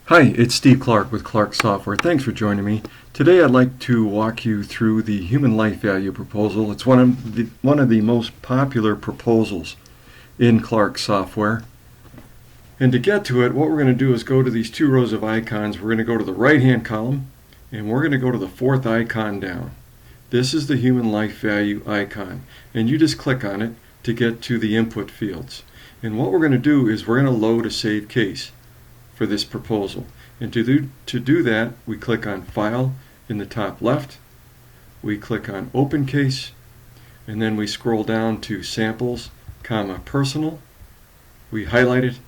Hi, it's Steve Klark with Klark Software. Thanks for joining me. Today I'd like to walk you through the human life value proposal. It's one of the most popular proposals in Klark Software. And to get to it, what we're going to do is go to these two rows of icons. We're going to go to the right-hand column, and we're going to go to the fourth icon down. This is the human life value icon, and you just click on it to get to the input fields. And what we're going to do is we're going to load a save case for this proposal. And to do that, we click on File in the top left, we click on Open Case, and then we scroll down to Samples, Personal. We highlight it,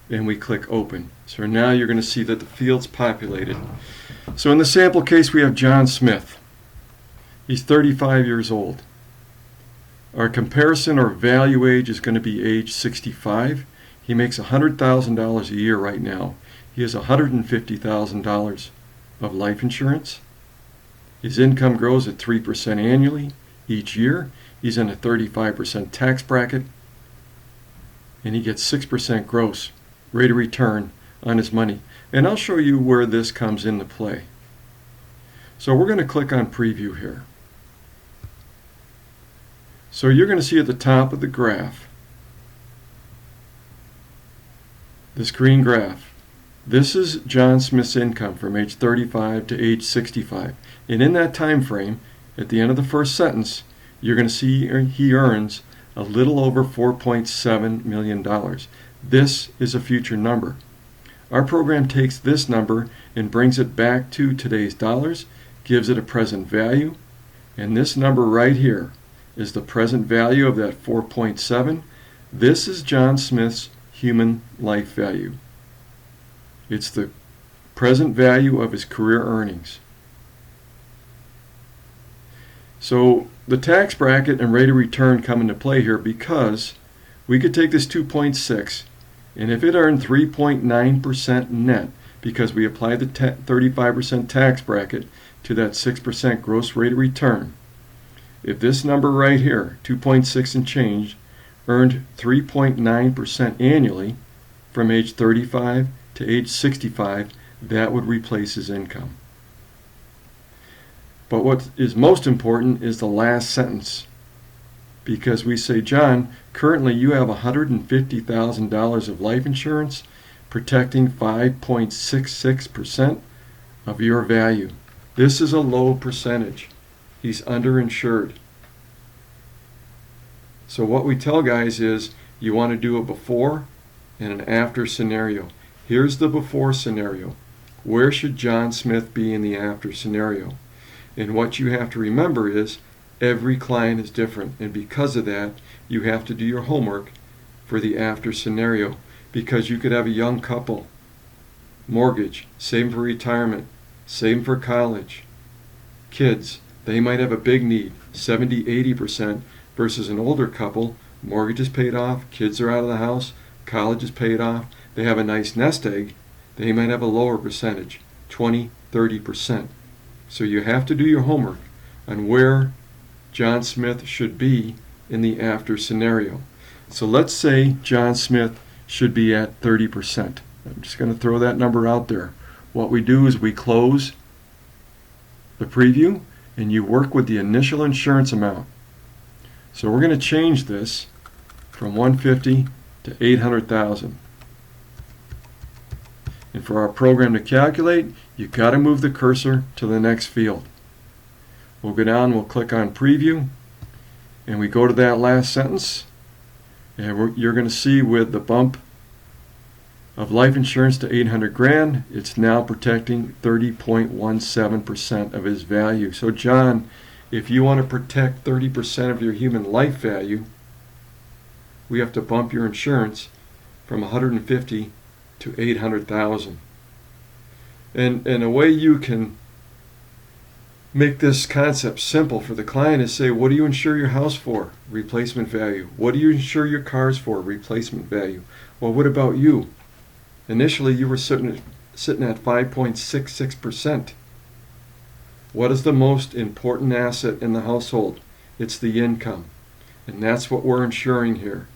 and we click Open. So now you're going to see that the field's populated. So in the sample case, we have John Smith. He's 35 years old. Our comparison or value age is going to be age 65. He makes $100,000 a year right now. He has $150,000 of life insurance. His income grows at 3% annually each year. He's in a 35% tax bracket. And he gets 6% gross rate of return on his money. And I'll show you where this comes into play. So we're going to click on Preview here. So you're going to see at the top of the graph, this green graph. This is John Smith's income from age 35 to age 65. And in that time frame, at the end of the first sentence, you're going to see he earns a little over $4.7 million. This is a future number. Our program takes this number and brings it back to today's dollars, gives it a present value, and this number right here is the present value of that 4.7. This is John Smith's human life value. It's the present value of his career earnings. So the tax bracket and rate of return come into play here because we could take this 2.6, and if it earned 3.9% net, because we applied the 35% tax bracket to that 6% gross rate of return, if this number right here, 2.6 and change, earned 3.9% annually from age 35 to age 65, that would replace his income. But what is most important is the last sentence, because we say, John, currently you have $150,000 of life insurance protecting 5.66% of your value. This is a low percentage. He's underinsured. So what we tell guys is you want to do a before and an after scenario. Here's the before scenario. Where should John Smith be in the after scenario? And what you have to remember is every client is different, and because of that you have to do your homework for the after scenario, because you could have a young couple, mortgage, saving for retirement, saving for college, kids, they might have a big need, 70-80%, versus an older couple, mortgage is paid off, kids are out of the house, college is paid off, they have a nice nest egg, they might have a lower percentage, 20-30%. So you have to do your homework on where John Smith should be in the after scenario. So let's say John Smith should be at 30%. I'm just going to throw that number out there. What we do is we close the preview and you work with the initial insurance amount. So we're going to change this from 150 to 800,000. And for our program to calculate, you've got to move the cursor to the next field. We'll go down, we'll click on Preview, and we go to that last sentence, and you're going to see with the bump of life insurance to 800 grand, it's now protecting 30.17% of his value. So John, if you want to protect 30% of your human life value, we have to bump your insurance from 150 to 800,000. And a way you can make this concept simple for the client is say, what do you insure your house for? Replacement value. What do you insure your cars for? Replacement value. Well, what about you? Initially, you were sitting at 5.66%. What is the most important asset in the household? It's the income. And that's what we're insuring here.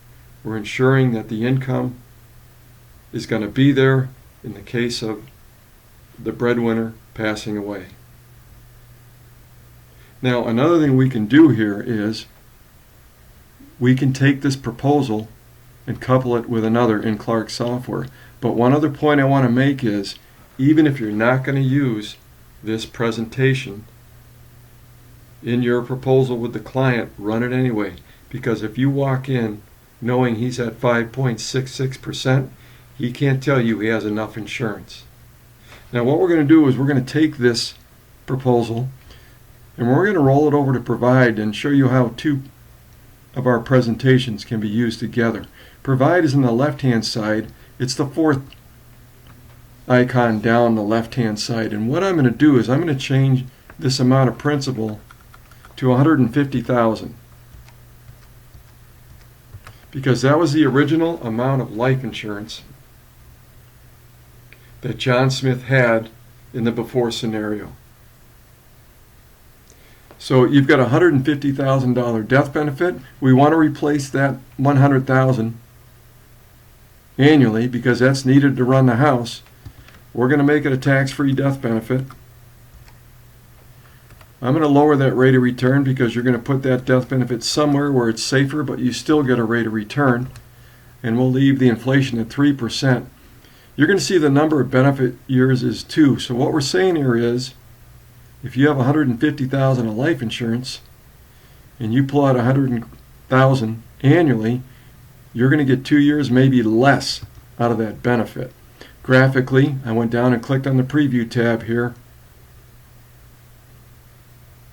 We're ensuring that the income is going to be there in the case of the breadwinner passing away. Now, another thing we can do here is we can take this proposal and couple it with another in Klark software. But one other point I want to make is, even if you're not going to use this presentation in your proposal with the client, run it anyway. Because if you walk in knowing he's at 5.66%, he can't tell you he has enough insurance. Now what we're going to do is we're going to take this proposal and we're going to roll it over to Provide and show you how two of our presentations can be used together. Provide is on the left hand side. It's the fourth icon down the left hand side, and what I'm going to do is I'm going to change this amount of principal to $150,000 because that was the original amount of life insurance that John Smith had in the before scenario. So you've got a $150,000 death benefit. We want to replace that $100,000 annually because that's needed to run the house. We're going to make it a tax-free death benefit. I'm going to lower that rate of return because you're going to put that death benefit somewhere where it's safer, but you still get a rate of return. And we'll leave the inflation at 3%. You're going to see the number of benefit years is 2. So what we're saying here is, if you have $150,000 of life insurance and you pull out $100,000 annually, you're going to get 2 years, maybe less, out of that benefit. Graphically, I went down and clicked on the preview tab here.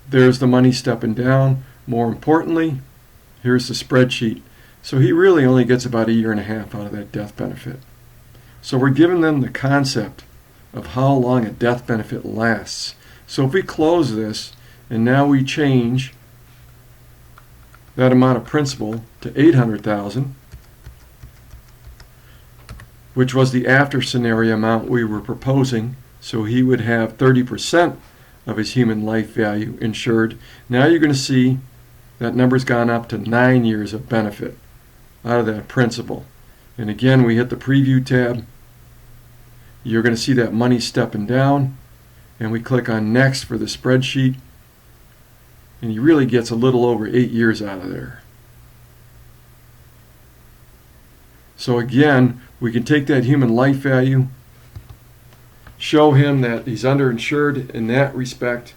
There's the money stepping down. More importantly, here's the spreadsheet. So he really only gets about 1.5 years out of that death benefit. So we're giving them the concept of how long a death benefit lasts. So if we close this and now we change that amount of principal to $800,000, which was the after scenario amount we were proposing, so he would have 30% of his human life value insured. Now you're going to see that number's gone up to 9 years of benefit out of that principal. And again, we hit the preview tab. You're going to see that money stepping down, and we click on next for the spreadsheet, and he really gets a little over 8 years out of there. So again, we can take that human life value, show him that he's underinsured in that respect.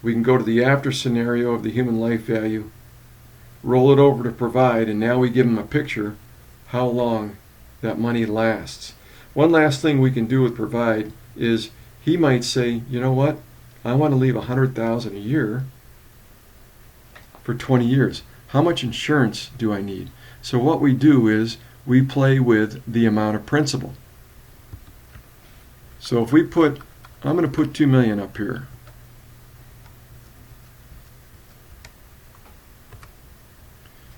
We can go to the after scenario of the human life value, roll it over to Provide, and now we give him a picture how long that money lasts. One last thing we can do with Provide is he might say, you know what, I want to leave $100,000 a year for 20 years. How much insurance do I need? So what we do is we play with the amount of principal. So if we put, I'm going to put $2 million up here.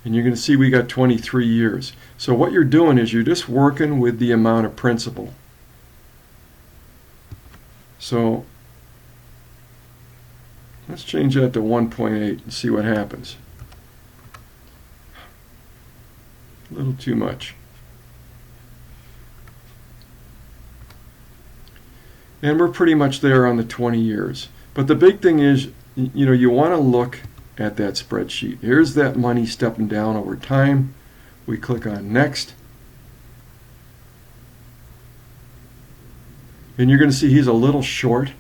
And you're going to see we got 23 years. So what you're doing is you're just working with the amount of principal. So let's change that to 1.8 and see what happens. A little too much. And we're pretty much there on the 20 years. But the big thing is, you know, you want to look at that spreadsheet. Here's that money stepping down over time. We click on next. And you're going to see he's a little short,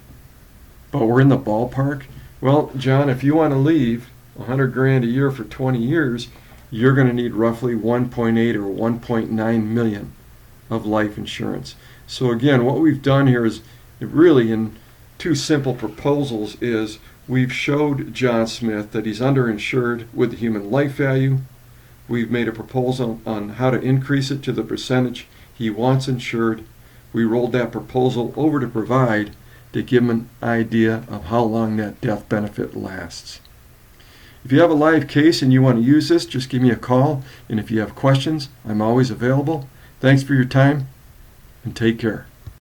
but we're in the ballpark. Well, John, if you want to leave $100,000 a year for 20 years, you're going to need roughly 1.8 or 1.9 million of life insurance. So again, what we've done here is really in two simple proposals is we've showed John Smith that he's underinsured with the human life value. We've made a proposal on how to increase it to the percentage he wants insured. We rolled that proposal over to Provide to give him an idea of how long that death benefit lasts. If you have a live case and you want to use this, just give me a call. And if you have questions, I'm always available. Thanks for your time, and take care.